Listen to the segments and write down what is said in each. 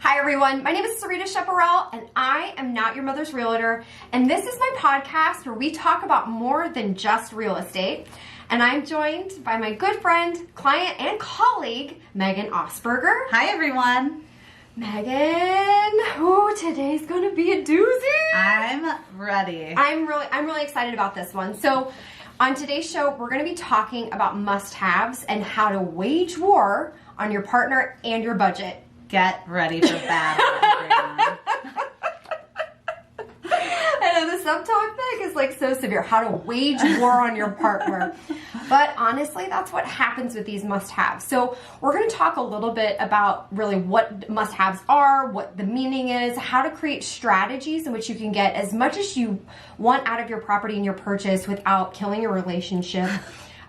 Hi everyone, my name is Sarita Scherpereel and I am not your mother's realtor, and this is my podcast where we talk about more than just real estate. And I'm joined by my good friend, client, and colleague, Megan Osberger. Hi everyone. Megan, today's gonna be a doozy. I'm ready. I'm really excited about this one. So on today's show, we're gonna be talking about must-haves and how to wage war on your partner and your budget. Get ready for battle, everyone. I know the subtopic is like so severe. How to wage war on your partner. But honestly, that's what happens with these must-haves. So we're going to talk a little bit about really what must-haves are, what the meaning is, how to create strategies in which you can get as much as you want out of your property and your purchase without killing your relationship.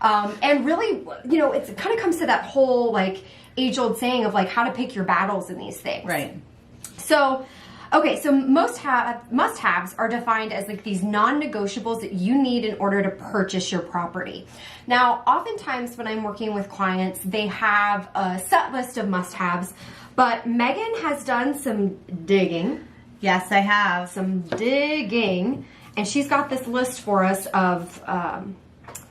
And really, you know, it kind of comes to that whole like age-old saying of like how to pick your battles in these things. Right. So, okay, so must-haves are defined as like these non-negotiables that you need in order to purchase your property. Now, oftentimes when I'm working with clients, they have a set list of must-haves, but Megan has done some digging. Yes, I have. Some digging, and she's got this list for us of,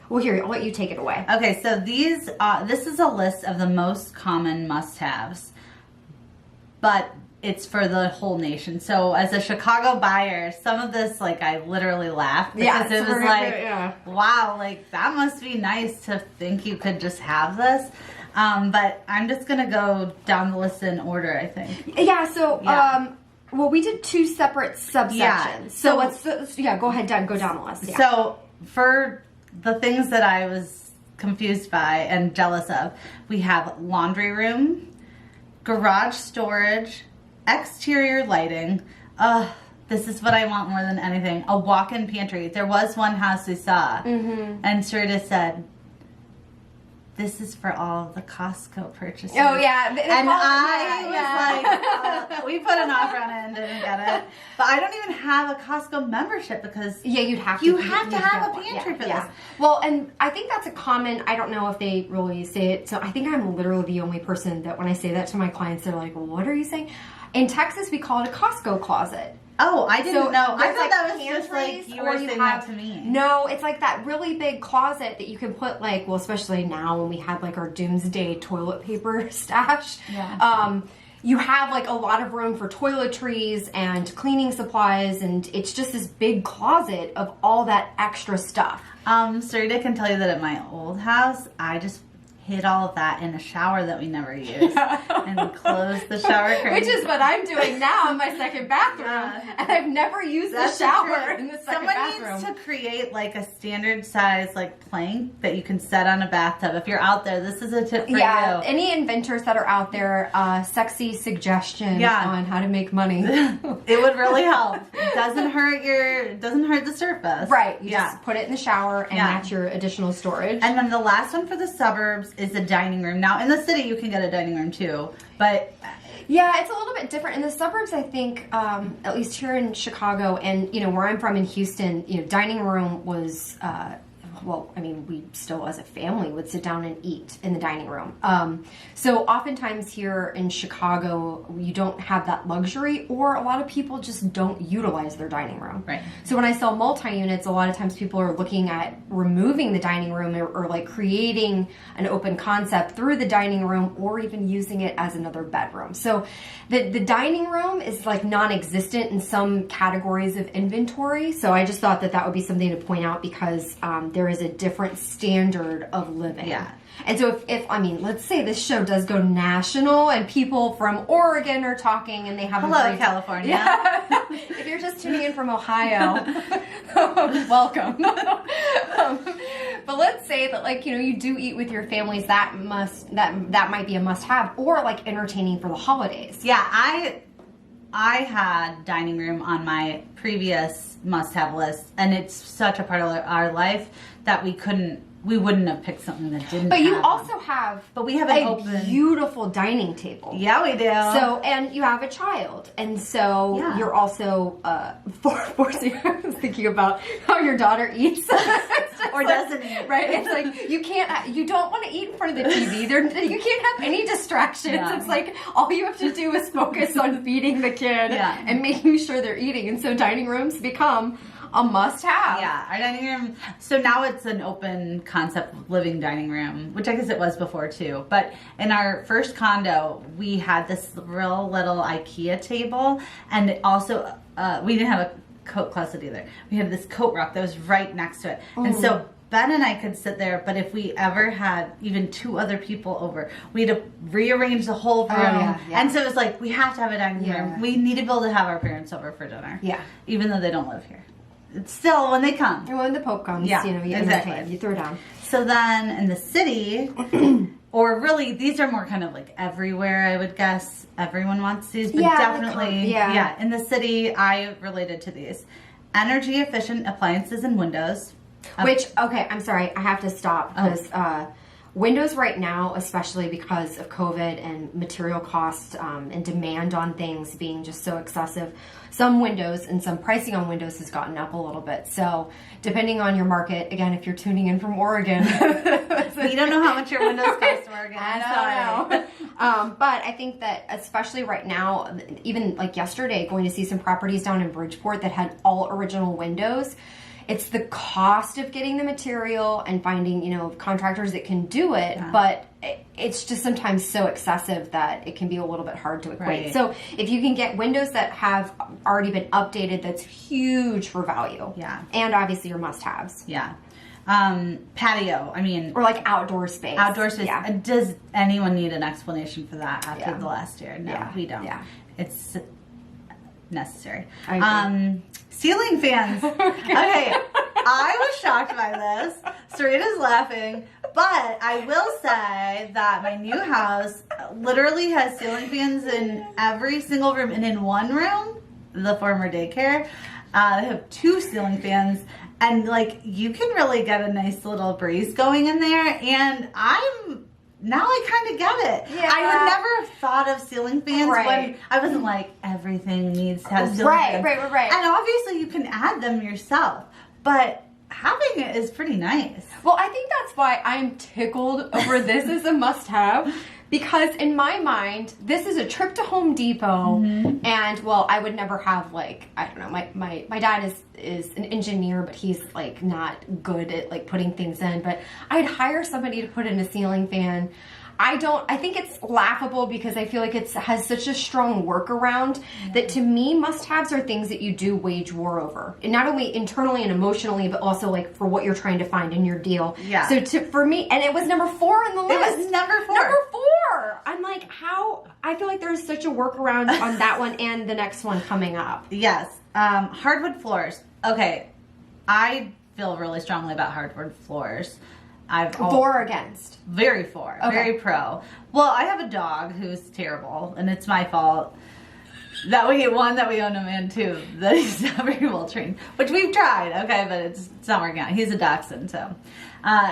well, here, I'll let you take it away. Okay, so this is a list of the most common must-haves, but it's for the whole nation. So as a Chicago buyer, some of this, like, I literally laughed because it was like, wow, like, that must be nice to think you could just have this. But I'm just going to go down the list in order, I think. Yeah, so, well, we did two separate subsections. Yeah. So go ahead, go down the list. Yeah. So for the things that I was confused by and jealous of, we have laundry room, garage storage, exterior lighting. This is what I want more than anything. A walk-in pantry. There was one house we saw, and Sarita said, "This is for all the Costco purchases." Oh yeah, and I was like, we put an offer on it and didn't get it. But I don't even have a Costco membership because you'd have to. You have to have a pantry for this. Well, and I think that's a common. I don't know if they really say it. So I think I'm literally the only person that when I say that to my clients, they're like, well, "What are you saying?" In Texas, we call it a Costco closet. Oh, I didn't know. I thought like that was just like you were saying that to me. No, it's like that really big closet that you can put like, well, especially now when we had like our doomsday toilet paper stash. Yeah. You have like a lot of room for toiletries and cleaning supplies, and it's just this big closet of all that extra stuff. Sarita can tell you that at my old house, I just hid all of that in a shower that we never used and closed the shower curtain. Which is what I'm doing now in my second bathroom. And I've never used the shower in the second bathroom. Someone needs to create like a standard size like plank that you can set on a bathtub. If you're out there, this is a tip for you. Yeah, any inventors that are out there, sexy suggestions on how to make money. It would really help. It doesn't hurt the surface. Right. You just put it in the shower and that's your additional storage. And then the last one for the suburbs is the dining room. Now in the city you can get a dining room too, but yeah, it's a little bit different. In the suburbs, I think, at least here in Chicago and, you know, where I'm from in Houston, you know, dining room was, well, I mean, we still as a family would sit down and eat in the dining room. So oftentimes here in Chicago, you don't have that luxury, or a lot of people just don't utilize their dining room. Right. So when I sell multi-units, a lot of times people are looking at removing the dining room or like creating an open concept through the dining room, or even using it as another bedroom. So the dining room is like non-existent in some categories of inventory. So I just thought that would be something to point out because there is a different standard of living. Yeah. And so if I mean, let's say this show does go national and people from Oregon are talking and they have Hello, California. Yeah. If you're just tuning in from Ohio, welcome. But let's say that, like, you know, you do eat with your families, that might be a must-have, or like entertaining for the holidays. Yeah, I had dining room on my previous must-have list, and it's such a part of our life that we couldn't we wouldn't have picked something that didn't. But you have also have, but we have an a open, beautiful dining table. Yeah, we do. So, and you have a child, and so you're also forcing. I was thinking about how your daughter eats or doesn't eat. Right? It's like you don't want to eat in front of the TV. You can't have any distractions. Yeah. It's like all you have to do is focus on feeding the kid and making sure they're eating. And so dining rooms become a must-have. Yeah, our dining room. So now it's an open concept living dining room, which I guess it was before too. But in our first condo, we had this real little IKEA table, and also we didn't have a coat closet either. We had this coat rack that was right next to it, and so Ben and I could sit there. But if we ever had even 2 other people over, we had to rearrange the whole room. And so it was like, we have to have a dining room. We need to be able to have our parents over for dinner. Yeah, even though they don't live here. It's still when they come. When the Pope comes, you entertain, you throw down. So then in the city, or really these are more kind of like everywhere, I would guess. Everyone wants these, but definitely, in the city, I related to these. Energy efficient appliances and windows. Which, okay, I'm sorry, I have to stop because windows right now, especially because of COVID and material costs and demand on things being just so excessive, some windows and some pricing on windows has gotten up a little bit. So depending on your market, again, if you're tuning in from Oregon. We don't know how much your windows cost, Oregon. I don't know. But I think that especially right now, even like yesterday, going to see some properties down in Bridgeport that had all original windows. It's the cost of getting the material and finding, contractors that can do it, but it's just sometimes so excessive that it can be a little bit hard to equate. Right. So if you can get windows that have already been updated, that's huge for value. Yeah. And obviously your must-haves. Yeah. Patio, or like outdoor space. Outdoor space. Yeah. Does anyone need an explanation for that after the last year? No, we don't. Yeah. It's necessary. I agree. Ceiling fans. Okay, I was shocked by this. Sarita's laughing, but I will say that my new house literally has ceiling fans in every single room, and in one room, the former daycare, they have 2 ceiling fans, and like you can really get a nice little breeze going in there, and now I kind of get it. Yeah. I would never have thought of ceiling fans when I wasn't like, everything needs to have ceiling fans. Right. And obviously you can add them yourself, but having it is pretty nice. Well, I think that's why I'm tickled over this as a must-have. Because in my mind, this is a trip to Home Depot, and well, I would never have like, I don't know, my dad is an engineer, but he's like not good at like putting things in, but I'd hire somebody to put in a ceiling fan. I think it's laughable because I feel like it has such a strong workaround that to me, must-haves are things that you do wage war over. And not only internally and emotionally, but also like for what you're trying to find in your deal. Yeah. So for me, and it was number 4 in the list. It was number 4. Number 4! I'm like, how? I feel like there's such a workaround on that one and the next one coming up. Yes. Hardwood floors. Okay. I feel really strongly about hardwood floors. For or against? Very for. Okay. Very pro. Well, I have a dog who's terrible, and it's my fault that we own him, and 2, that he's not very well trained, which we've tried, okay, but it's not working out. He's a dachshund, so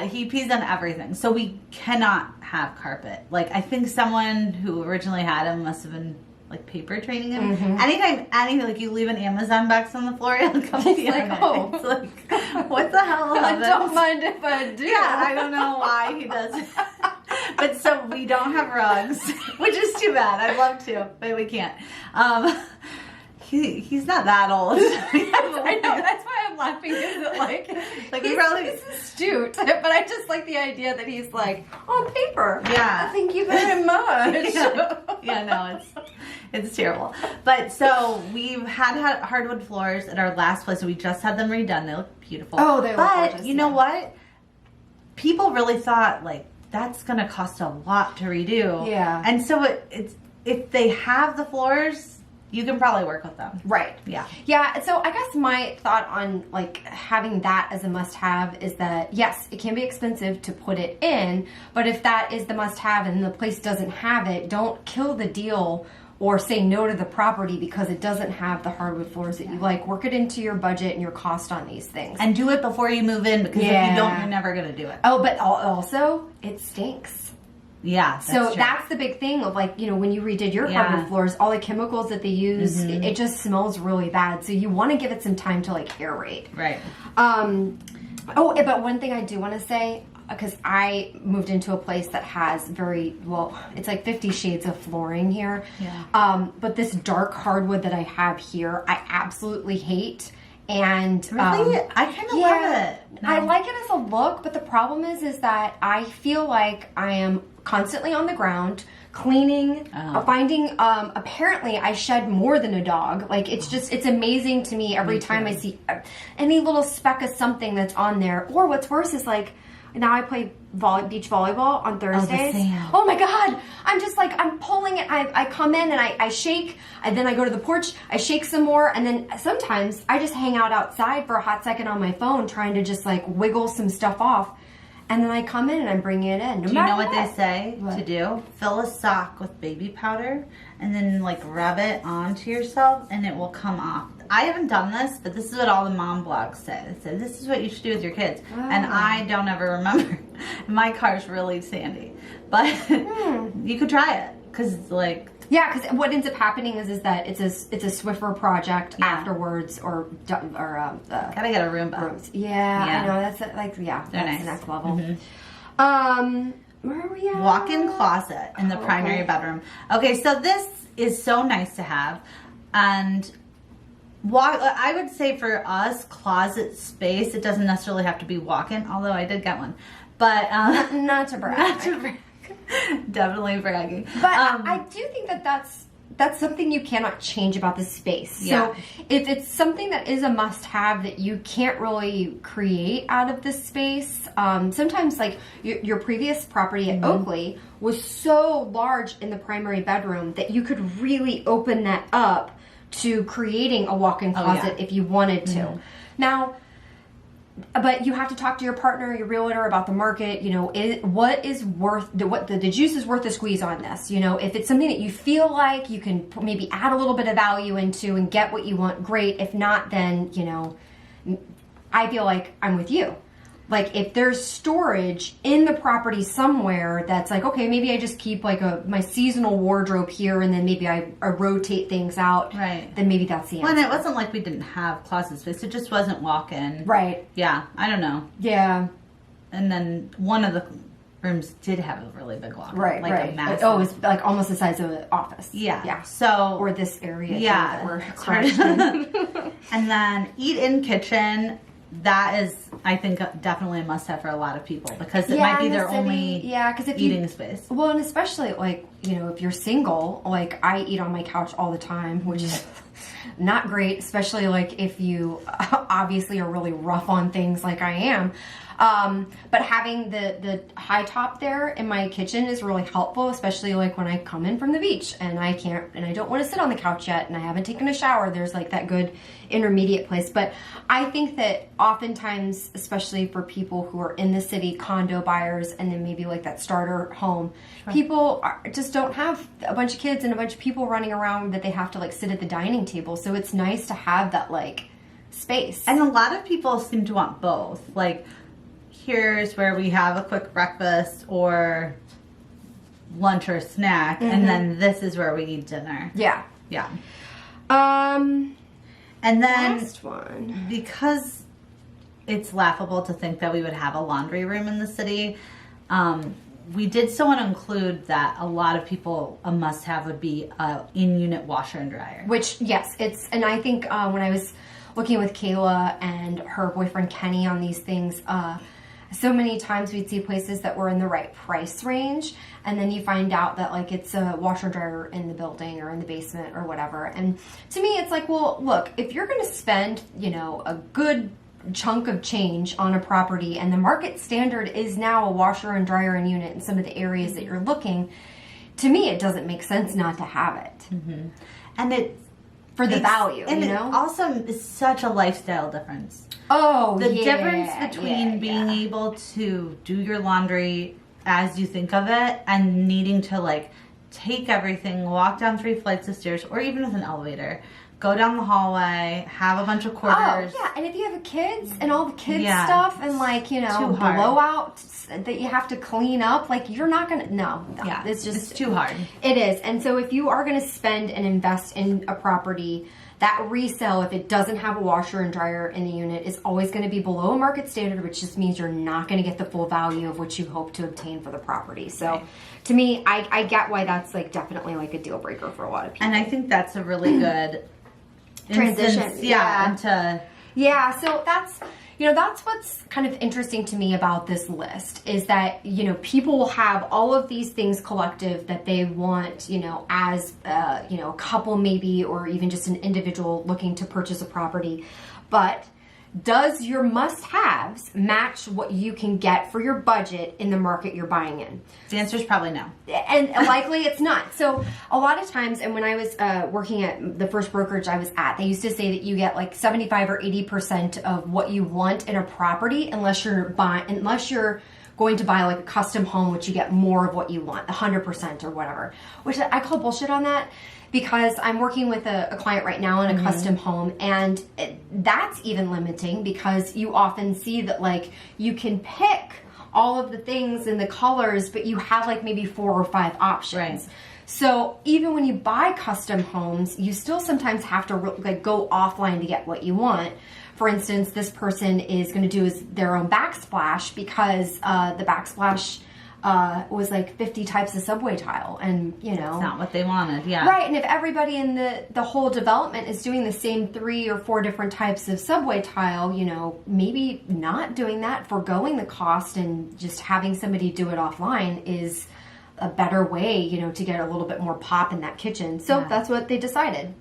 he pees on everything, so we cannot have carpet. Like, I think someone who originally had him must have been like paper training him. Anything like you leave an Amazon box on the floor, he'll come pee on it. Oh. It's like, what the hell? I don't mind if I do. Yeah, I don't know why he does it. But so we don't have rugs, which is too bad. I'd love to, but we can't. He's not that old. I know, that's why I'm laughing. Is it like he's astute, but I just like the idea that he's like, on paper. Yeah. Thank you very much. Yeah, no, it's terrible. But so we've had hardwood floors at our last place. We just had them redone. They look beautiful. Oh, they look gorgeous. But you know what? People really thought like that's going to cost a lot to redo. Yeah. And so it's if they have the floors, you can probably work with them. Right. Yeah. Yeah. So I guess my thought on like having that as a must-have is that yes, it can be expensive to put it in, but if that is the must-have and the place doesn't have it, don't kill the deal or say no to the property because it doesn't have the hardwood floors that you like. Work it into your budget and your cost on these things. And do it before you move in, because if you don't, you're never going to do it. Oh, but also, it stinks. Yeah, that's the big thing of like, when you redid your hardwood floors, all the chemicals that they use, it just smells really bad. So you want to give it some time to like aerate. Right. But one thing I do want to say, because I moved into a place that has it's like 50 shades of flooring here. Yeah. But this dark hardwood that I have here, I absolutely hate. And really, I kind of love it. No. I like it as a look, but the problem is that I feel like I am constantly on the ground cleaning, finding. Apparently, I shed more than a dog. Like it's amazing to me every time I see any little speck of something that's on there. Or what's worse is like, now I play beach volleyball on Thursdays. Oh my God. I'm just like, I'm pulling it. I come in and I shake. And then I go to the porch. I shake some more. And then sometimes I just hang out outside for a hot second on my phone trying to just like wiggle some stuff off. And then I come in and I'm bringing it in. Do you know what they say to do? Fill a sock with baby powder and then like rub it onto yourself and it will come off. I haven't done this, but this is what all the mom blogs say. They say this is what you should do with your kids. And I don't ever remember. My car's really sandy. But you could try it. Because like... Yeah, because what ends up happening is that it's a Swiffer project afterwards, or gotta get a Roomba. Yeah, I know, that's that's nice. The next level. Where are we at? Walk-in closet in the primary bedroom. Okay, so this is so nice to have, and I would say for us, closet space, it doesn't necessarily have to be walk-in, although I did get one, but not to brag. Definitely bragging. But I do think that that's something you cannot change about the space. So if it's something that is a must-have that you can't really create out of this space, sometimes like your previous property at Oakley was so large in the primary bedroom that you could really open that up to creating a walk-in closet if you wanted to. Now, but you have to talk to your partner, your realtor, about the market. What is worth the juice is worth the squeeze on this. If it's something that you feel like you can maybe add a little bit of value into and get what you want, great. If not, then I feel like I'm with you. Like if there's storage in the property somewhere that's like, okay, maybe I just keep like my seasonal wardrobe here and then maybe I rotate things out. Right. Then maybe that's the answer. Well, and it wasn't like we didn't have closet space. It just wasn't walk-in. Right. Yeah. I don't know. Yeah. And then one of the rooms did have a really big walk-in. Right. Like a massive. Oh, it was like almost the size of an office. Yeah. Yeah. So. Or this area. Yeah. That we're crushed in. And then eat-in kitchen. That is, I think, definitely a must-have for a lot of people because it might be their only eating space. Well, and especially, like, if you're single, like, I eat on my couch all the time, which is not great, especially, like, if you obviously are really rough on things like I am. But having the high top there in my kitchen is really helpful, especially like when I come in from the beach and I don't want to sit on the couch yet and I haven't taken a shower. There's like that good intermediate place. But I think that oftentimes, especially for people who are in the city, condo buyers, and then maybe like that starter home, people just don't have a bunch of kids and a bunch of people running around that they have to like sit at the dining table. So it's nice to have that like space. And a lot of people seem to want both. Like, here's where we have a quick breakfast or lunch or snack, and then this is where we eat dinner. Yeah. Yeah. And then last one. Because it's laughable to think that we would have a laundry room in the city, we did so want to include that a lot of people, a must-have would be a in-unit washer and dryer. Which, yes, and I think when I was looking with Kayla and her boyfriend Kenny on these things, so many times we'd see places that were in the right price range, and then you find out that like it's a washer and dryer in the building or in the basement or whatever. And to me, it's like, well, look, if you're going to spend, a good chunk of change on a property and the market standard is now a washer and dryer and unit in some of the areas that you're looking, to me, it doesn't make sense not to have it. And it's for the value, and it also is such a lifestyle difference. Oh, the difference between being able to do your laundry as you think of it and needing to like take everything, walk down 3 flights of stairs, or even with an elevator, go down the hallway, have a bunch of quarters. Oh, yeah. And if you have kids and all the kids Yeah. stuff and like, you know, Too hard. blowouts that you have to clean up, like you're not going to, no. Yeah, It's just, it's too hard. It is. And so if you are going to spend and invest in a property, that resale, if it doesn't have a washer and dryer in the unit, is always going to be below market standard, which just means you're not going to get the full value of what you hope to obtain for the property. So Right. to me, I get why that's like definitely like a deal breaker for a lot of people. And I think that's a really good Transition, instance, yeah. into Yeah, so that's, you know, that's what's kind of interesting to me about this list is that, you know, people will have all of these things collective that they want, you know, as, you know, a couple maybe, or even just an individual looking to purchase a property. But does your must-haves match what you can get for your budget in the market you're buying in? the answer is probably no. And likely it's not. So a lot of times, and when I was working at the first brokerage I was at, they used to say that you get like 75 or 80% of what you want in a property unless you're going to buy like a custom home, which you get more of what you want, 100% or whatever, which I call bullshit on that. Because I'm working with a client right now in a custom home, and that's even limiting because you often see that like you can pick all of the things and the colors, but you have like maybe 4 or 5 options. Right. So even when you buy custom homes, you still sometimes have to like go offline to get what you want. For instance, this person is going to do their own backsplash because the backsplash was like 50 types of subway tile, and you know, It's not what they wanted, yeah. right. And if everybody in the whole development is doing the same 3 or 4 different types of subway tile, you know, maybe not doing that, foregoing the cost and just having somebody do it offline is a better way, you know, to get a little bit more pop in that kitchen. So that's what they decided.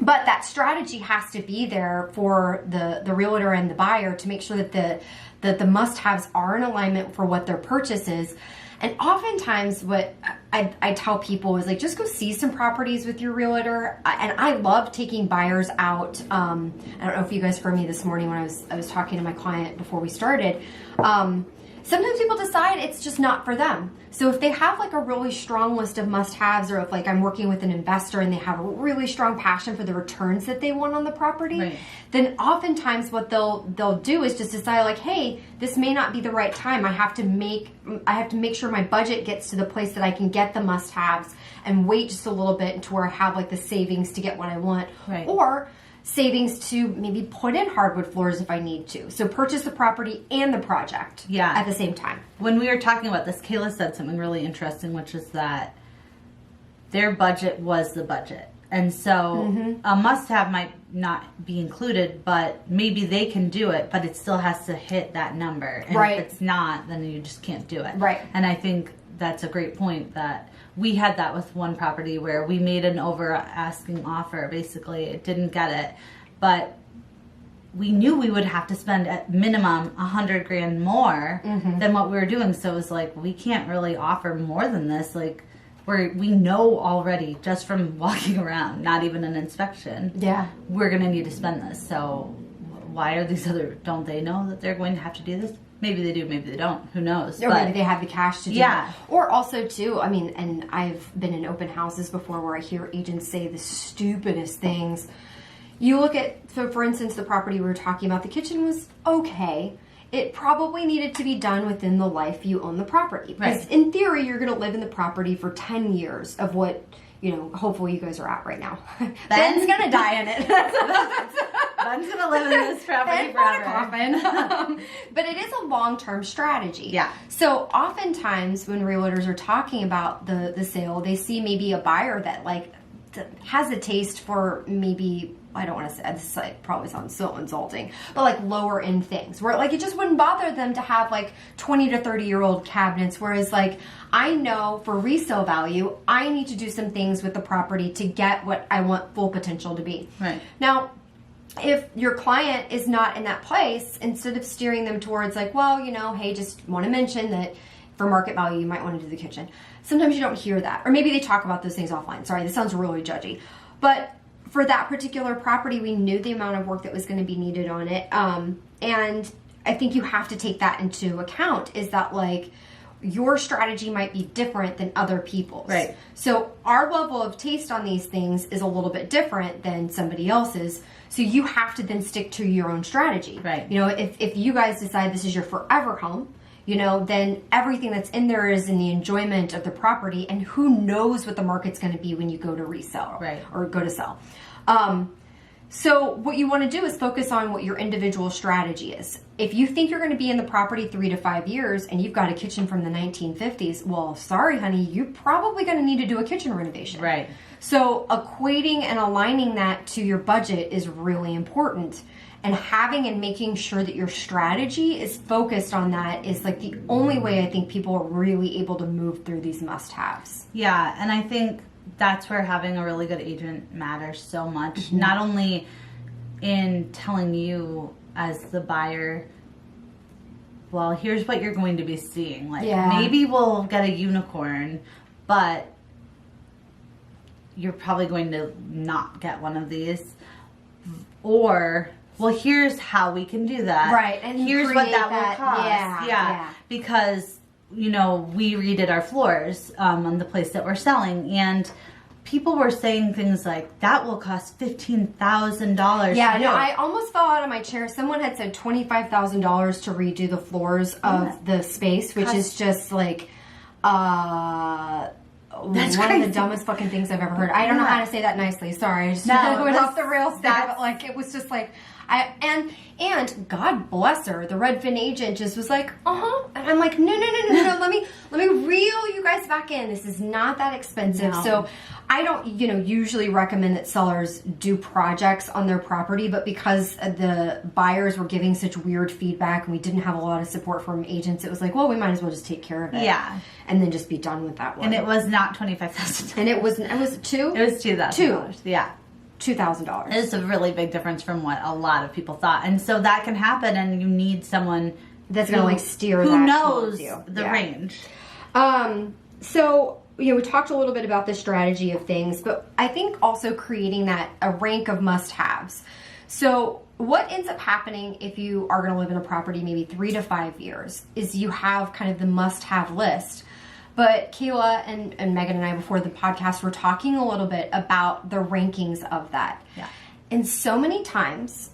But that strategy has to be there for the realtor and the buyer to make sure that the must-haves are in alignment for what their purchase is. And oftentimes what I tell people is like, just go see some properties with your realtor. And I love taking buyers out. I don't know if you guys heard me this morning when I was talking to my client before we started. Sometimes people decide it's just not for them. So if they have like a really strong list of must-haves, or if like I'm working with an investor and they have a really strong passion for the returns that they want on the property, Right. then oftentimes what they'll do is just decide like, hey, this may not be the right time. I have to make sure my budget gets to the place that I can get the must-haves and wait just a little bit to where I have like the savings to get what I want. Right. Or savings to maybe put in hardwood floors if I need to. So purchase the property and the project at the same time. When we were talking about this, Kayla said something really interesting, which is that their budget was the budget. And so a must-have might not be included, but maybe they can do it, but it still has to hit that number. And Right. if it's not, then you just can't do it. Right. And I think that's a great point, that we had that with one property where we made an over asking offer. Basically, it didn't get it, but we knew we would have to spend at minimum $100,000 more than what we were doing. So it was like, we can't really offer more than this. Like, we know already just from walking around, not even an inspection, we're going to need to spend this. So why are these don't they know that they're going to have to do this? Maybe they do, maybe they don't. Who knows? Or maybe they have the cash to do Yeah. it. Or also, too, I mean, and I've been in open houses before where I hear agents say the stupidest things. You look at, so for instance, the property we were talking about, the kitchen was okay. It probably needed to be done within the life you own the property. Because Right. in theory, you're going to live in the property for 10 years of what, you know, hopefully you guys are at right now. Ben's going to die in it. Ben's going to live in this property forever. But it is a long-term strategy. Yeah. So oftentimes when realtors are talking about the sale, they see maybe a buyer that like has a taste for maybe, I don't want to say, this like probably sounds so insulting, but like lower end things where like it just wouldn't bother them to have like 20 to 30-year-old cabinets. Whereas like I know for resale value, I need to do some things with the property to get what I want full potential to be. Right. Now, if your client is not in that place, instead of steering them towards like, well, you know, hey, just want to mention that for market value, you might want to do the kitchen. Sometimes you don't hear that. Or maybe they talk about those things offline. Sorry, this sounds really judgy. But for that particular property, we knew the amount of work that was going to be needed on it. And I think you have to take that into account, is that like, your strategy might be different than other people's. Right. So our level of taste on these things is a little bit different than somebody else's. So you have to then stick to your own strategy. Right. You know, if you guys decide this is your forever home, you know, then everything that's in there is in the enjoyment of the property, and who knows what the market's going to be when you go to resell Right. or go to sell. So what you want to do is focus on what your individual strategy is. If you think you're going to be in the property 3 to 5 years and you've got a kitchen from the 1950s, well, sorry, honey, you're probably going to need to do a kitchen renovation. Right. So equating and aligning that to your budget is really important. And having and making sure that your strategy is focused on that is like the only way I think people are really able to move through these must-haves. Yeah, and I think that's where having a really good agent matters so much. Mm-hmm. Not only in telling you as the buyer, well, here's what you're going to be seeing. Like, maybe we'll get a unicorn, but you're probably going to not get one of these. Or, well, here's how we can do that. Right. And here's what that will cost. Yeah. Because, you know, we redid our floors on the place that we're selling, and people were saying things like, that will cost $15,000. Yeah, no, I almost fell out of my chair. Someone had said $25,000 to redo the floors of the space, which is just like, that's one of the dumbest fucking things I've ever heard. I don't know how to say that nicely. Sorry, I just went off the rails there. But like, it was just like, and God bless her, the Redfin agent just was like, and I'm like, no, let me reel you guys back in. This is not that expensive. No. So I don't, usually recommend that sellers do projects on their property, but because the buyers were giving such weird feedback and we didn't have a lot of support from agents, it was like, well, we might as well just take care of it. Yeah. And then just be done with that one. And it was not $25,000. And it was two? It was $2,000. Yeah. $2,000. It's a really big difference from what a lot of people thought. And so that can happen, and you need someone that's going to like steer who that knows you. the range. So, we talked a little bit about the strategy of things, but I think also creating a rank of must-haves. So what ends up happening if you are going to live in a property maybe 3 to 5 years is you have kind of the must-have list. But Kayla and Megan and I, before the podcast, were talking a little bit about the rankings of that. Yeah. And so many times,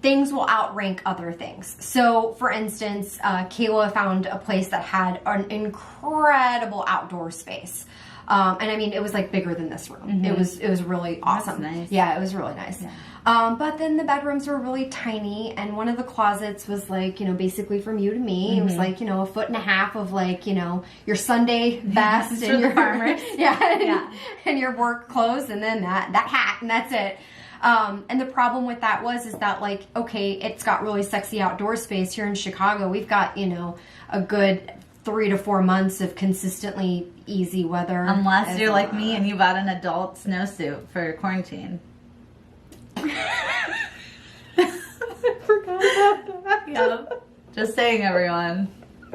things will outrank other things. So, for instance, Kayla found a place that had an incredible outdoor space. And I mean, it was like bigger than this room. Mm-hmm. It was really awesome. That's nice. Yeah, it was really nice. Yeah. But then the bedrooms were really tiny, and one of the closets was like, basically from you to me. Mm-hmm. It was like, 1.5 foot of like, your Sunday vest and your farmers. and your work clothes, and then that hat, and that's it. And the problem with that is that like, okay, it's got really sexy outdoor space here in Chicago. We've got, a good 3 to 4 months of consistently easy weather. Unless you're like me and you bought an adult snowsuit for quarantine. I forgot about that. Yeah. Just saying, everyone.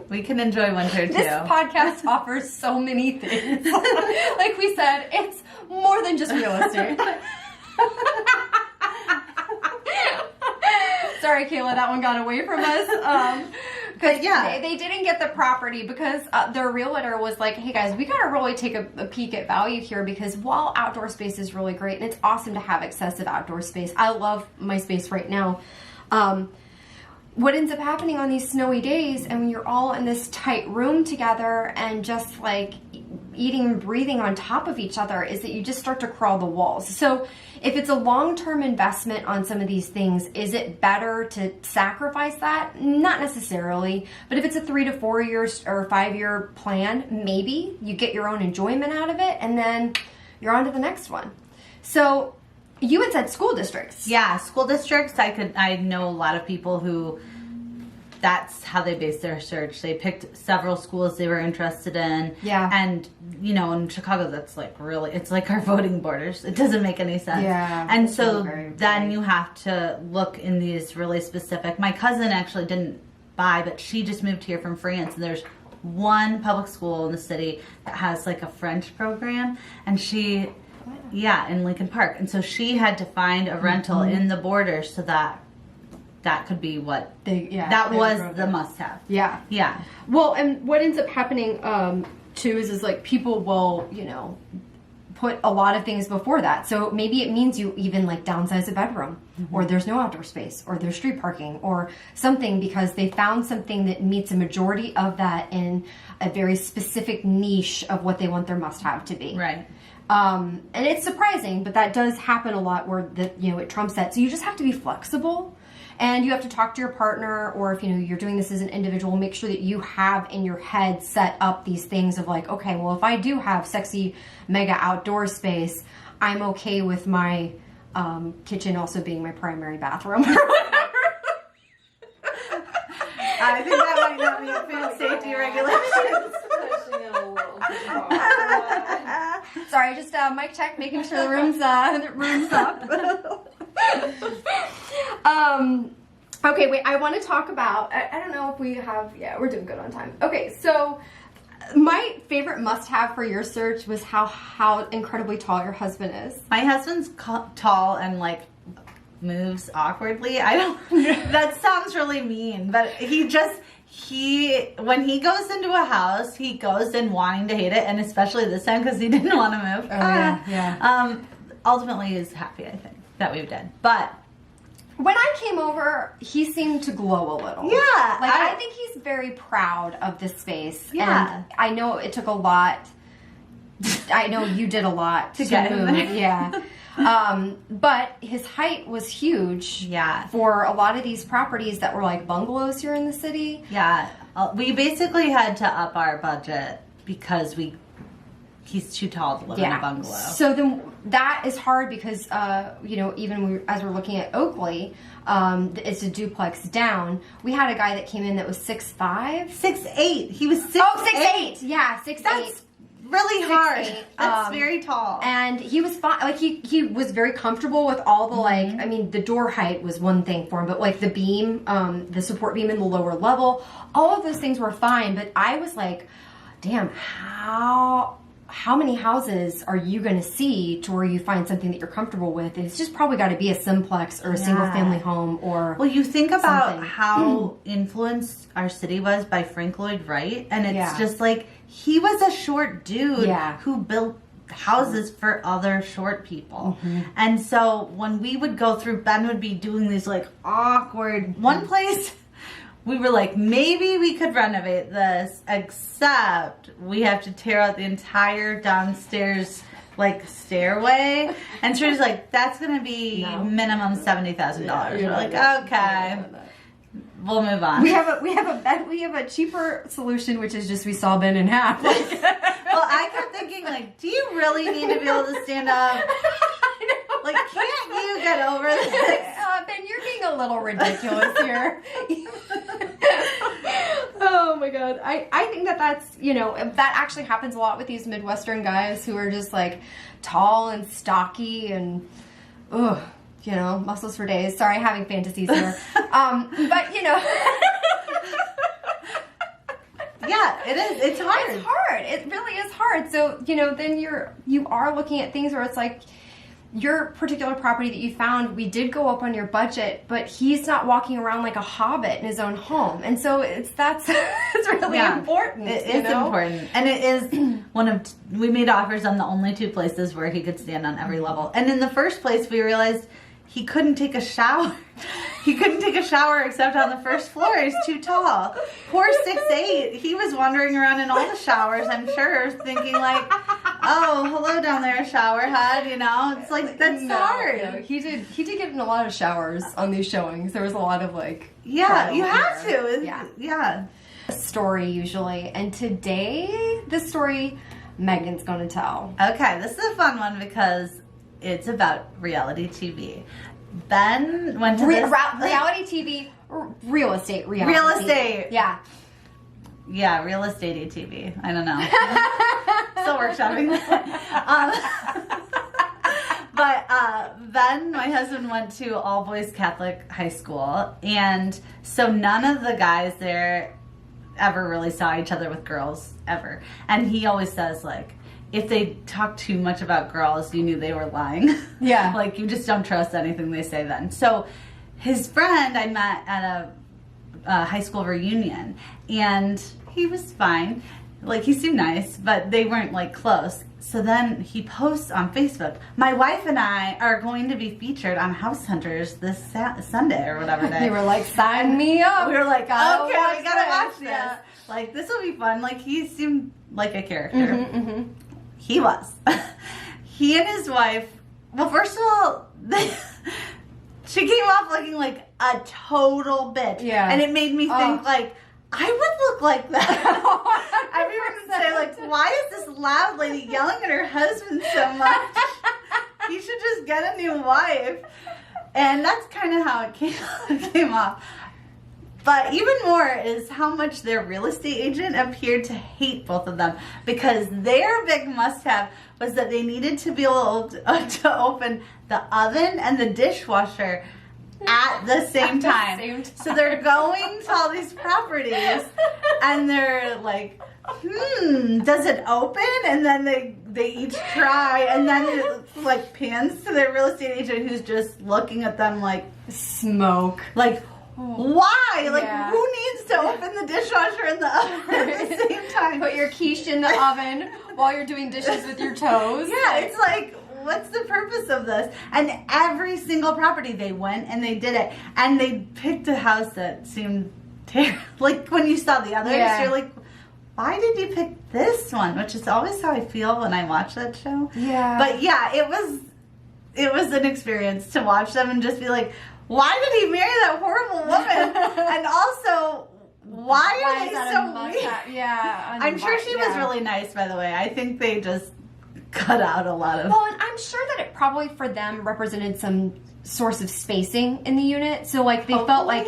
We can enjoy winter too. This podcast offers so many things. Like we said, it's more than just real estate. Sorry, Kayla, that one got away from us. Because they didn't get the property because their realtor was like, hey guys, we got to really take a peek at value here, because while outdoor space is really great and it's awesome to have excessive outdoor space, I love my space right now. What ends up happening on these snowy days, and when you're all in this tight room together and just like eating and breathing on top of each other, is that you just start to crawl the walls. So if it's a long-term investment on some of these things, is it better to sacrifice that? Not necessarily. But if it's a 3 to 4 years or 5 year plan, maybe you get your own enjoyment out of it, and then you're on to the next one. So you had said school districts. Yeah, school districts. I know a lot of people who that's how they based their search. They picked several schools they were interested in. Yeah. And, in Chicago, that's like really, it's like our voting borders. It doesn't make any sense. Yeah. And so then you have to look in these really specific. My cousin actually didn't buy, but she just moved here from France, and there's one public school in the city that has like a French program, and she, in Lincoln Park. And so she had to find a rental in the borders so that that could be what that was the must-have. Yeah. Yeah. Well, and what ends up happening too is like people will, put a lot of things before that. So maybe it means you even like downsize a bedroom, or there's no outdoor space, or there's street parking, or something, because they found something that meets a majority of that in a very specific niche of what they want their must-have to be. Right. And it's surprising, but that does happen a lot where it trumps that. So you just have to be flexible, and you have to talk to your partner, or if you're doing this as an individual, make sure that you have in your head set up these things of like, okay, well, if I do have sexy mega outdoor space, I'm okay with my kitchen also being my primary bathroom. I think that might not be a food safety regulations. Sorry, just mic check, making sure the room's up. Okay, wait, I want to talk about, I don't know if we have, we're doing good on time. Okay, so my favorite must-have for your search was how incredibly tall your husband is. My husband's tall and like moves awkwardly. I don't, that sounds really mean, but when he goes into a house, he goes in wanting to hate it, and especially this time because he didn't want to move. Yeah. Ultimately, he's happy, I think, that we did. But when I came over, he seemed to glow a little. Yeah. Like, I think he's very proud of this space. Yeah. And I know it took a lot. I know you did a lot to get move. him there. Yeah. But his height was huge. Yeah. For a lot of these properties that were like bungalows here in the city. Yeah. We basically had to up our budget because he's too tall to live in a bungalow. So then that is hard because, even as we're looking at Oakley, it's a duplex down. We had a guy that came in that was 6'5". 6'8". He was 6'8". Oh, 6'8". Yeah, 6'8". That's really hard. 6'8". That's very tall. And he was fine. Like he was very comfortable with all the the door height was one thing for him, but like the beam, the support beam in the lower level, all of those things were fine. But I was like, damn, how many houses are you going to see to where you find something that you're comfortable with? And it's just probably got to be a simplex or a single family home or well, you think about how influenced our city was by Frank Lloyd Wright, and it's just like he was a short dude who built houses for other short people. And so when we would go through, Ben would be doing these like awkward one place. We were like, maybe we could renovate this, except we have to tear out the entire downstairs like stairway. And so she's like, that's going to be minimum $70,000. We're like, okay, we'll move on. We have a cheaper solution, which is just we saw Ben in half. Well, I kept thinking like, do you really need to be able to stand up? Like, can't you get over this? Ben, you're being a little ridiculous here. Oh my god. I think that's, that actually happens a lot with these Midwestern guys who are just like tall and stocky and, muscles for days. Sorry, having fantasies here. But, Yeah, it is. It's hard. It's hard. It really is hard. So, then you are looking at things where it's like, your particular property that you found, we did go up on your budget, but he's not walking around like a hobbit in his own home. And so it's really important. It is important. And it is we made offers on the only two places where he could stand on every level. And in the first place, we realized he couldn't take a shower. He couldn't take a shower except on the first floor. He's too tall. Poor 6'8". He was wandering around in all the showers, I'm sure, thinking like, oh, hello down there, shower head, It's like, that's hard. No. He did get in a lot of showers on these showings. There was a lot of like... Yeah, you have to. Yeah. Story usually. And today, the story Megan's going to tell. Okay, this is a fun one because it's about reality TV. Ben went to reality TV, real estate reality. Real estate. Yeah. Yeah, real estate TV. I don't know. Still workshopping that. But Ben, my husband, went to all boys Catholic high school, and so none of the guys there ever really saw each other with girls ever. And he always says like, if they talk too much about girls, you knew they were lying. Yeah. Like, you just don't trust anything they say then. So his friend I met at a high school reunion, and he was fine. Like, he seemed nice, but they weren't, like, close. So then he posts on Facebook, my wife and I are going to be featured on House Hunters this Sunday or whatever day. You were like, sign me up. We were like, Gotta okay, watch we gotta watch this. Yeah. Like, this will be fun. Like, he seemed like a character. Mm-hmm. He was. He and his wife, well, first of all, she came off looking like a total bitch. Yeah. And it made me think, like, I would look like that. Everyone would say, like, why is this loud lady yelling at her husband so much? He should just get a new wife. And that's kind of how it came off. But even more is how much their real estate agent appeared to hate both of them, because their big must-have was that they needed to be able to open the oven and the dishwasher at the same time. So they're going to all these properties and they're like, does it open? And then they each try, and then it like pans to their real estate agent who's just looking at them like, smoke. Like, why? Like, Yeah. who needs to open the dishwasher and the oven at the same time? Put your quiche in the oven while you're doing dishes with your toes. Yeah, it's like, what's the purpose of this? And every single property they went and they did it. And they picked a house that seemed terrible. Like, when you saw the others, you're like, why did you pick this one? Which is always how I feel when I watch that show. Yeah. But yeah, it was an experience to watch them and just be like, why did he marry that horrible woman? And also, why are they so weird? Yeah. I'm sure she was really nice, by the way. I think they just cut out a lot of... Well, and I'm sure that it probably for them represented some source of spacing in the unit. So, like, they felt like,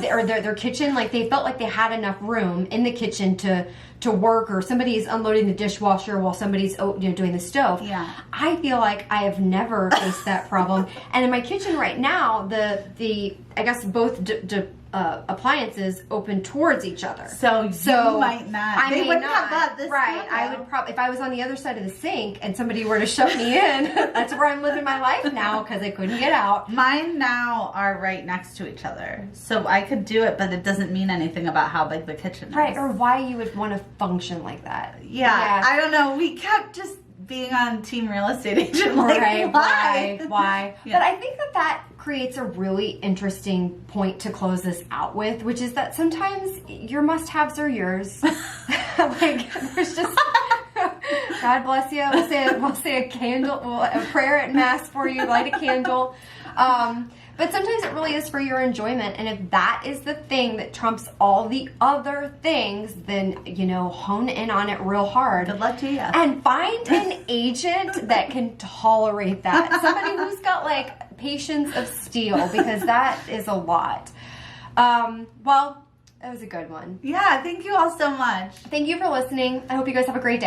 or their kitchen, like, they felt like they had enough room in the kitchen to work, or somebody's unloading the dishwasher while somebody's doing the stove. Yeah. I feel like I have never faced that problem. And in my kitchen right now, the I guess both appliances open towards each other. So you might not. They wouldn't have bought this right. I would probably, if I was on the other side of the sink and somebody were to shut me in, that's where I'm living my life now because I couldn't get out. Mine now are right next to each other. So I could do it, but it doesn't mean anything about how big the kitchen is. Right, or why you would want to function like that. Yeah, I don't know. We kept just being on team real estate agent. Like, right, why? Yeah. But I think that creates a really interesting point to close this out with, which is that sometimes your must-haves are yours. Like, there's just... God bless you. We'll say a candle, a prayer at mass for you, light a candle. But sometimes it really is for your enjoyment. And if that is the thing that trumps all the other things, then, hone in on it real hard. Good luck to you. And find an agent that can tolerate that. Somebody who's got, like, patience of steel, because that is a lot. Well, that was a good one. Yeah, thank you all so much. Thank you for listening. I hope you guys have a great day.